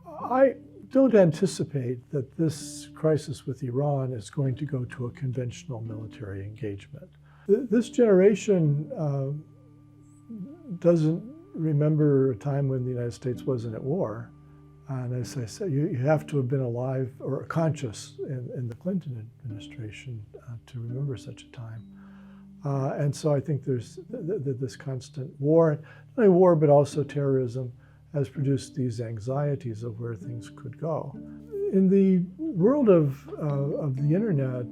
I don't anticipate that this crisis with Iran is going to go to a conventional military engagement. This generation doesn't remember a time when the United States wasn't at war. And as I said, you have to have been alive or conscious in the Clinton administration to remember such a time. And so I think there's this constant war, not only war, but also terrorism, has produced these anxieties of where things could go. In the world of the internet,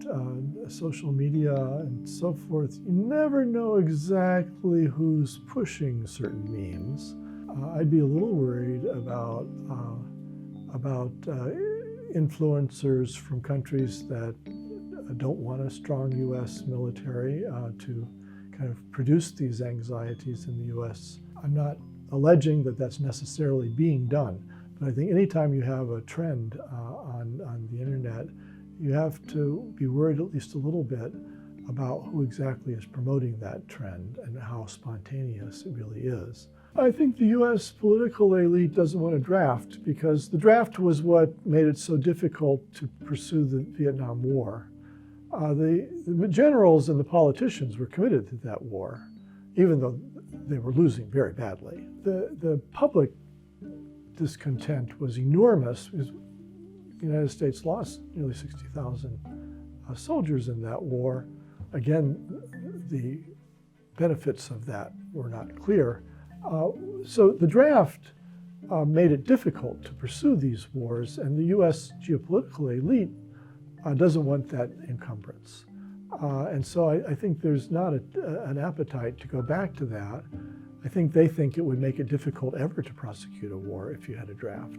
social media and so forth, you never know exactly who's pushing certain memes. I'd be a little worried about influencers from countries that don't want a strong U.S. military to kind of produce these anxieties in the U.S. I'm not alleging that that's necessarily being done, but I think anytime you have a trend on the internet, you have to be worried at least a little bit about who exactly is promoting that trend and how spontaneous it really is. I think the U.S. political elite doesn't want a draft because the draft was what made it so difficult to pursue the Vietnam War. The generals and the politicians were committed to that war, even though they were losing very badly. The public discontent was enormous because the United States lost nearly 60,000 soldiers in that war. Again, the benefits of that were not clear. So the draft made it difficult to pursue these wars, and the U.S. geopolitical elite doesn't want that encumbrance. And so I think there's not an appetite to go back to that. I think they think it would make it difficult ever to prosecute a war if you had a draft.